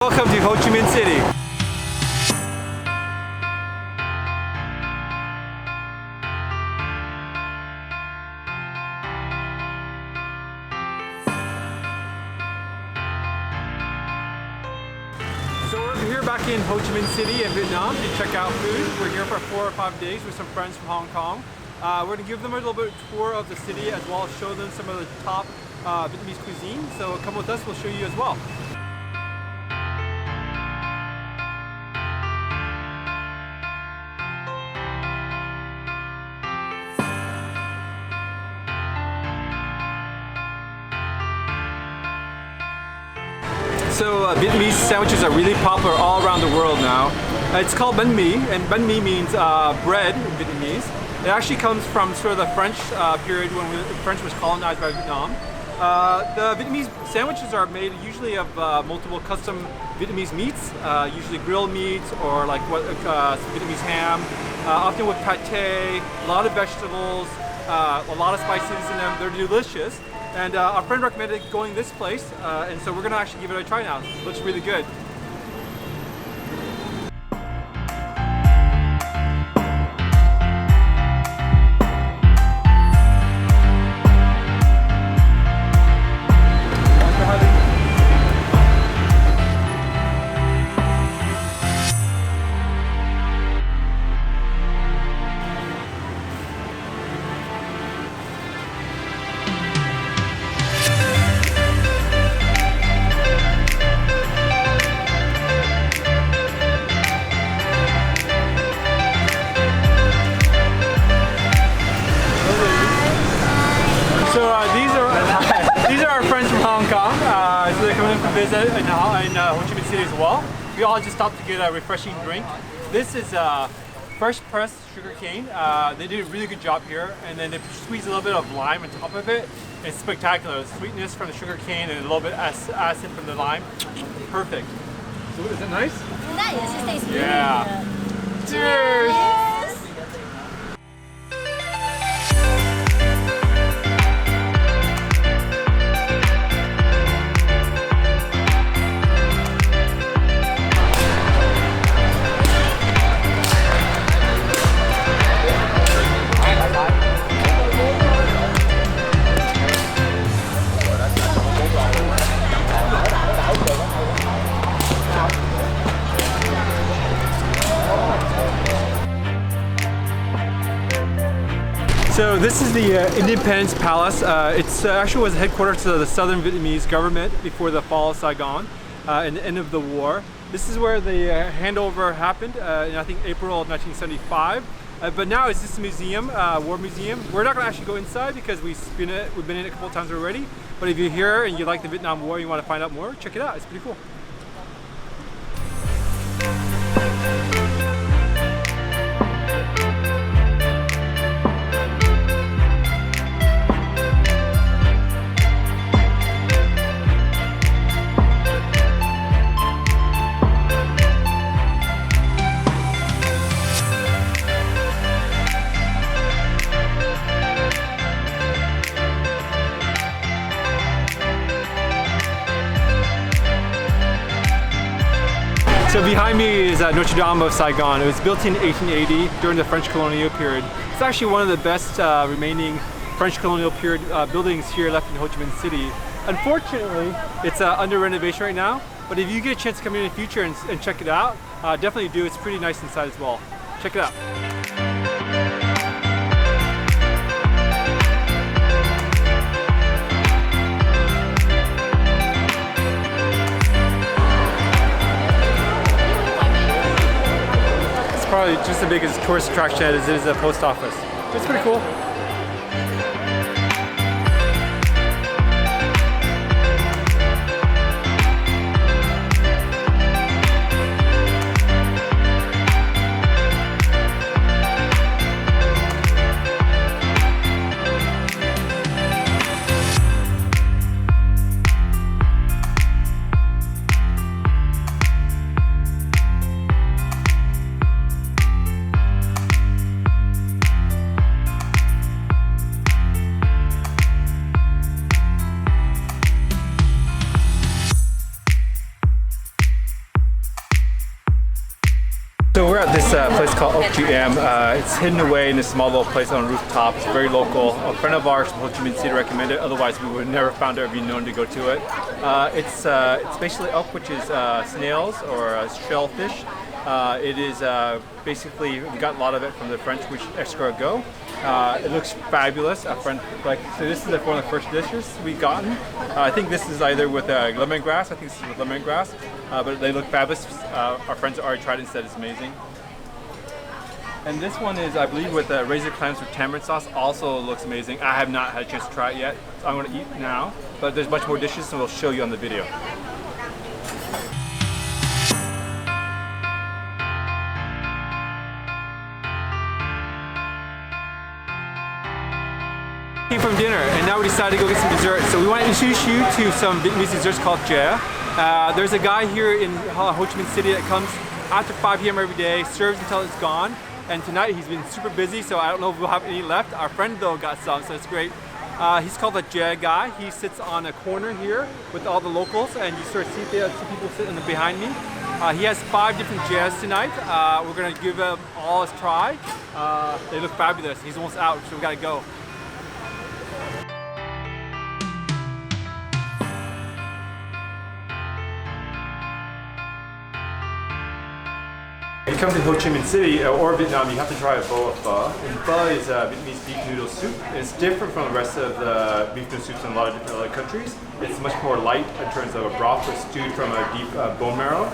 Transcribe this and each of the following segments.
Welcome to Ho Chi Minh City. So we're here back in Ho Chi Minh City in Vietnam to check out food. We're here for 4 or 5 days with some friends from Hong Kong. We're going to give them a little bit of tour of the city as well as show them some of the top Vietnamese cuisine. So come with us, we'll show you as well. So Vietnamese sandwiches are really popular all around the world now. It's called bánh mì, and bánh mì means bread in Vietnamese. It actually comes from sort of the French period when French was colonized by Vietnam. The Vietnamese sandwiches are made usually of multiple custom Vietnamese meats, usually grilled meats or like Vietnamese ham, often with pate, a lot of vegetables, a lot of spices in them. They're delicious. And our friend recommended going this place, and so we're gonna actually give it a try now. It looks really good. These are our friends from Hong Kong. So they're coming in for visit in Ho Chi Minh City as well. We all just stopped to get a refreshing drink. This is fresh pressed sugar cane. They did a really good job here, and then they squeeze a little bit of lime on top of it. It's spectacular. The sweetness from the sugar cane and a little bit acid from the lime. Perfect. So is it nice? Nice. It tastes really Yeah. good. Cheers! So this is the Independence Palace. It's actually was headquarters to the Southern Vietnamese government before the fall of Saigon and the end of the war. This is where the handover happened in I think April of 1975. But now it's just a museum, war museum. We're not going to actually go inside because we've been in it a couple of times already. But if you're here and you like the Vietnam War and you want to find out more, check it out. It's pretty cool. So behind me is Notre Dame of Saigon. It was built in 1880 during the French colonial period. It's actually one of the best remaining French colonial period buildings here left in Ho Chi Minh City. Unfortunately, it's under renovation right now, but if you get a chance to come in the future and check it out, definitely do. It's pretty nice inside as well. Check it out. Probably just as big as tourist attraction as it is a post office. It's pretty cool. So we're at this place called HCMC. It's hidden away in this small little place on a rooftop. It's very local. A friend of ours from Ho Chi Minh City recommended it. Otherwise, we would never found it or be known to go to it. It's basically elk, which is snails or shellfish. It is basically, we got a lot of it from the French escargot. It looks fabulous. A friend so this is one of the first dishes we've gotten. I think this is either with lemongrass. I think this is with lemongrass, but they look fabulous. Our friends already tried it and said it's amazing. And this one is, I believe, with razor clams with tamarind sauce. Also looks amazing. I have not had a chance to try it yet, so I'm going to eat now. But there's much more dishes, so we'll show you on the video. Came from dinner and now we decided to go get some dessert. So we want to introduce you to some Vietnamese desserts called jia. There's a guy here in Ho Chi Minh City that comes after 5 p.m. every day, serves until it's gone. And tonight he's been super busy, so I don't know if we'll have any left. Our friend though got some, so it's great. He's called the jia guy. He sits on a corner here with all the locals, and you sort of see people sitting behind me. He has 5 different jias tonight. We're gonna give them all a try. They look fabulous. He's almost out, so we gotta go. If you come to Ho Chi Minh City or Vietnam, you have to try a boa pho. And pho is Vietnamese beef noodle soup. It's different from the rest of the beef noodle soups in a lot of different other countries. It's much more light in terms of a broth, or stewed from a deep bone marrow.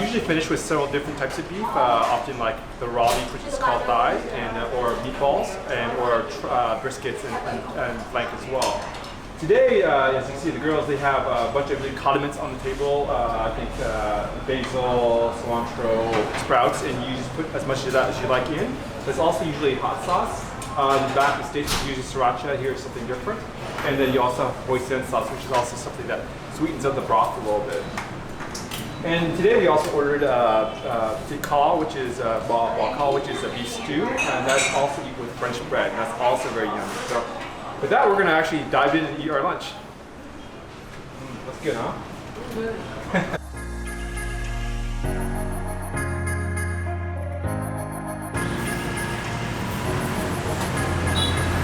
Usually finished with several different types of beef, often like the raw beef, which is called thigh, and or meatballs, or briskets and flank as well. Today, as you can see, the girls, they have a bunch of condiments on the table. I think basil, cilantro, sprouts, and you just put as much of that as you like in. There's also usually hot sauce. In the back of the States, it's usually sriracha. Here it's something different. And then you also have hoisin sauce, which is also something that sweetens up the broth a little bit. And today we also ordered thịt kho, which is bò kho, which is a beef stew, and that's also eaten with French bread, and that's also very yummy. So with that, we're going to actually dive in and eat our lunch. That's good, huh?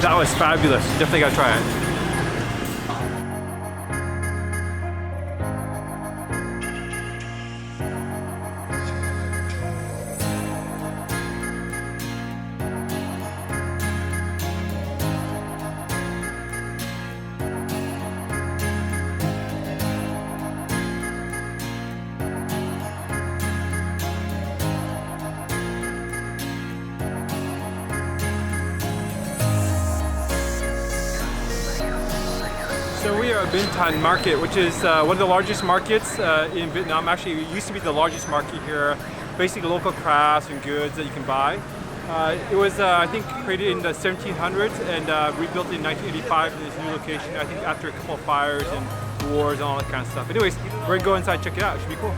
That was fabulous. Definitely got to try it. So we are at Binh Thanh Market, which is one of the largest markets in Vietnam. Actually, it used to be the largest market here. Basically local crafts and goods that you can buy. It was, I think, created in the 1700s and rebuilt in 1985 in this new location, I think after a couple of fires and wars and all that kind of stuff. Anyways, we're going to go inside and check it out. It should be cool.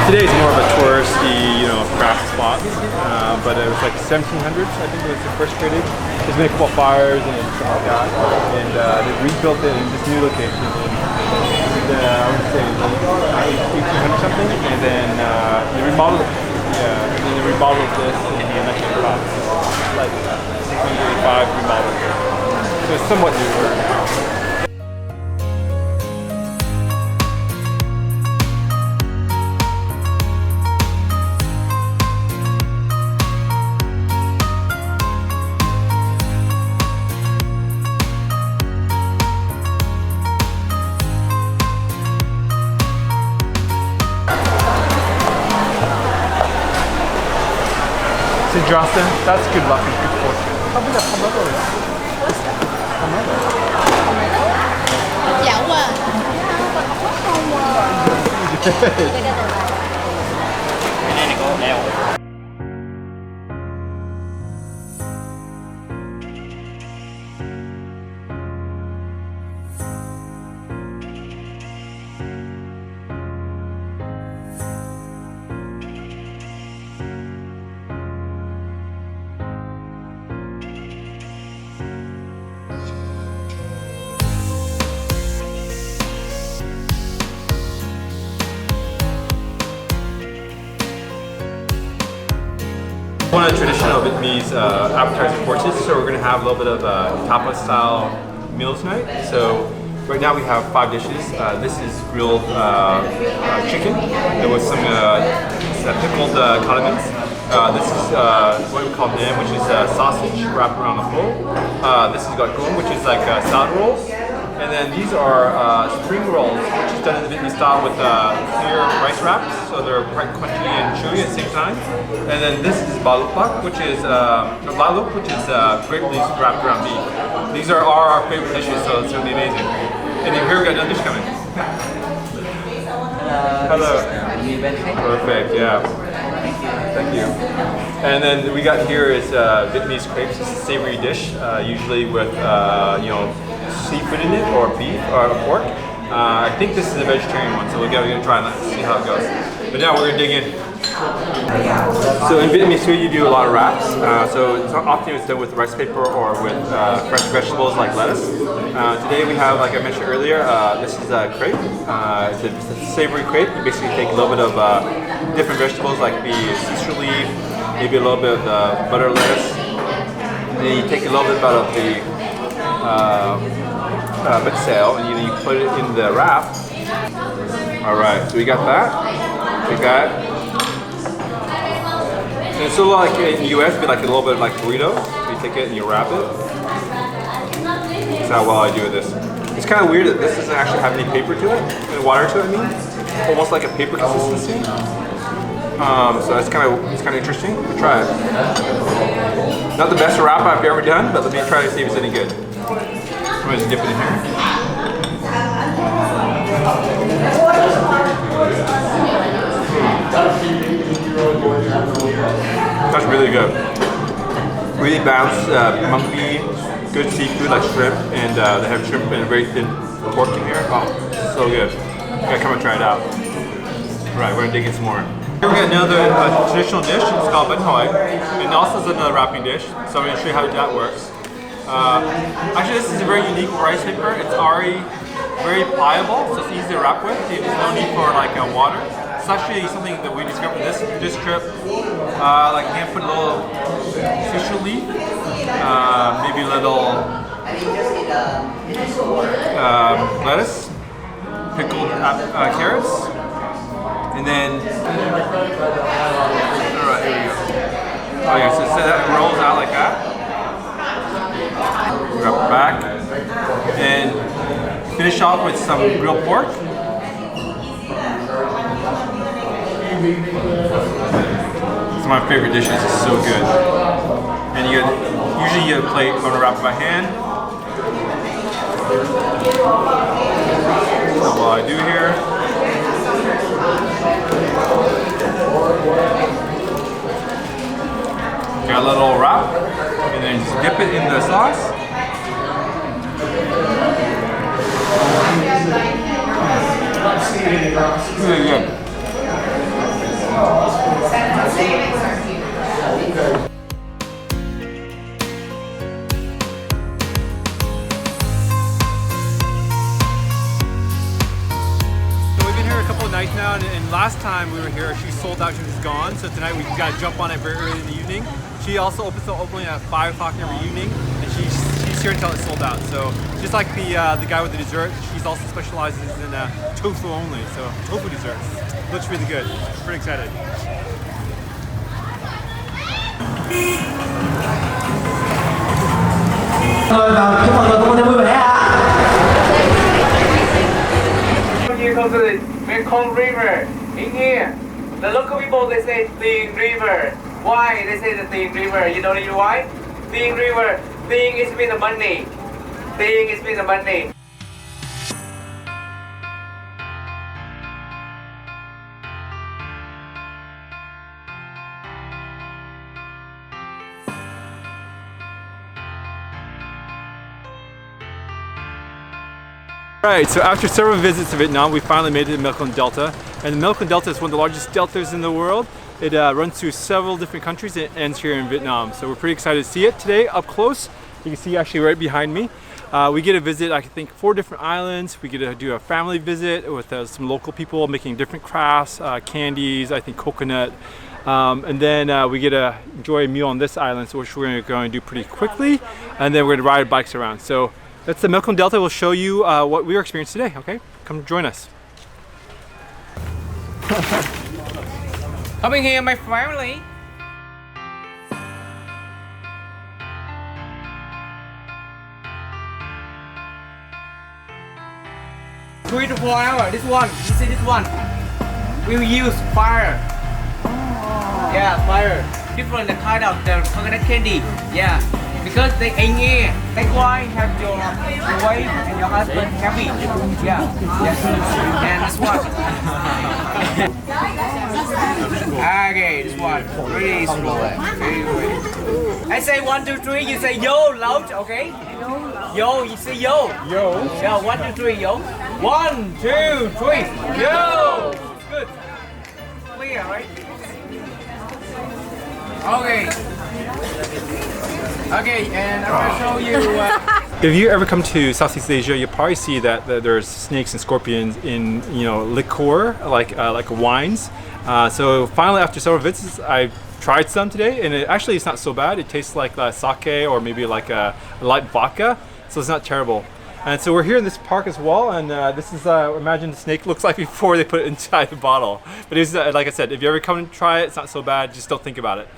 Today is more of a touristy, craft spot, but it was like 1700s, I think it was first created. There's been a couple of fires and stuff like that, and they rebuilt it in this new location in I would say 1800 something, and then they remodeled it. Yeah, and then they remodeled this in the 1985. Like 1685 remodeled it. So it's somewhat newer now. Justin, that's good luck and good fortune. How big that pomelo is? Pomelo? one of the traditional Vietnamese appetizer courses, so we're going to have a little bit of tapas style meals tonight. So right now we have 5 dishes. This is grilled chicken with some pickled condiments. This is what we call nem, which is sausage wrapped around the hole. This is got gung, which is like salad rolls. And then these are spring rolls, which is done in the Vietnamese style with clear rice wraps, so they're quite crunchy and chewy at the same time. And then this is balut bak, which is balut, which is grape leaves wrapped around beef. These are our favorite dishes, so it's gonna be amazing. And then here we got another dish coming. Hello. Perfect. Yeah. Thank you. And then we got here is Vietnamese crepes. It's a savory dish, usually with you know, seafood in it, or beef, or pork. I think this is a vegetarian one, so we're gonna try that and see how it goes. But now we're gonna dig in. So in Vietnamese food, you do a lot of wraps. So often it's done with rice paper or with fresh vegetables like lettuce. Today we have, like I mentioned earlier, this is a crepe. It's a savory crepe. You basically take a little bit of different vegetables like the sesame leaf, maybe a little bit of the butter lettuce, and then you take a little bit of the mixel and you put it in the wrap. Alright, so we got that. We got. And it's sort of like in the US, it'd be like a little bit like burrito. You take it and you wrap it. That's how well I do with this. It's kind of weird that this doesn't actually have any paper to it, and water to it. I mean, almost like a paper consistency. So it's kind of interesting. We'll try it. Not the best wrap I've ever done, but let me try to see if it's any good. I'm gonna just dip it in here. That's really good. Really balanced, monkey, good seafood like shrimp, and they have shrimp and very thin pork in here. Oh, so good. You gotta come and try it out. Right, we're gonna dig in some more. Here we got another traditional dish. It's called bánh hỏi, and also is another wrapping dish. So I'm gonna show you how that works. Actually, this is a very unique rice paper. It's already very pliable, so it's easy to wrap with. There's no need for like water. It's actually something that we discovered this trip. Like you can put a little sesame leaf, maybe a little lettuce, pickled carrots, and then alright, here we go. Oh yeah, so that rolls out like that. Wrap it back, and finish off with some grilled pork. It's my favorite dishes. It's so good. And usually you plate. I'm gonna wrap it by hand. That's what I do here. Got a little wrap, and then just dip it in the sauce. Really good. Nights now, and last time we were here, she sold out. She was gone. So tonight we got to jump on it very early in the evening. She also opens at 5 o'clock every evening, and she's here until it's sold out. So just like the guy with the dessert, she's also specializes in tofu only. So tofu desserts. Looks really good. Pretty excited. You go to the Mekong River. In here, the local people, they say Ting River. Why they say the Ting River? You know why? Ting River. Ting is mean the money. Ting is mean the money. Alright, so after several visits to Vietnam, we finally made it to the Mekong Delta. And the Mekong Delta is one of the largest deltas in the world. It runs through several different countries and ends here in Vietnam. So we're pretty excited to see it today up close. You can see actually right behind me. We get to visit, I think, 4 different islands. We get to do a family visit with some local people making different crafts, candies, I think coconut, And then we get to enjoy a meal on this island, so which we're going to do pretty quickly, and then we're going to ride bikes around. So that's the Mekong Delta. We'll show you what we experienced today. Okay, come join us. Coming here, my family. 3 to 4 hours. This one, you see this one? We will use fire. Yeah, fire. Different kind of the coconut candy. Yeah, because they in here. That's why have your wife and your husband happy. Yeah, yes. And this one. Okay, this one. Really slow. Very good. I say 1, 2, 3. You say yo loud, okay? Yo, you say yo. Yo. Yeah, 1, 2, 3, yo. 1, 2, 3, yo. Good. Clear, right? Okay. Okay, and I'm gonna show you. If you ever come to Southeast Asia, you'll probably see that there's snakes and scorpions in liqueur, like wines. So finally, after several visits, I tried some today, and it's not so bad. It tastes like sake or maybe like a light vodka, so it's not terrible. And so we're here in this park as well, and this is imagine the snake looks like before they put it inside the bottle. But it's like I said, if you ever come and try it, it's not so bad. Just don't think about it.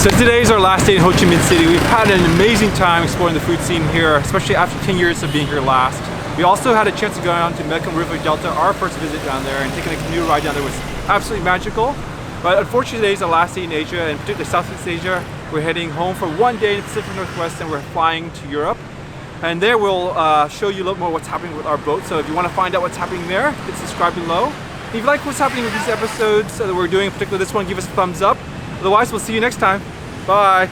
So today is our last day in Ho Chi Minh City. We've had an amazing time exploring the food scene here, especially after 10 years of being here last. We also had a chance to go down to Mekong River Delta, our first visit down there, and taking a canoe ride down there was absolutely magical. But unfortunately today is our last day in Asia, and particularly Southeast Asia. We're heading home for 1 day in the Pacific Northwest, and we're flying to Europe. And there we'll show you a little more what's happening with our boat. So if you want to find out what's happening there, hit subscribe below. If you like what's happening with these episodes that we're doing, particularly this one, give us a thumbs up. Otherwise, we'll see you next time. Bye.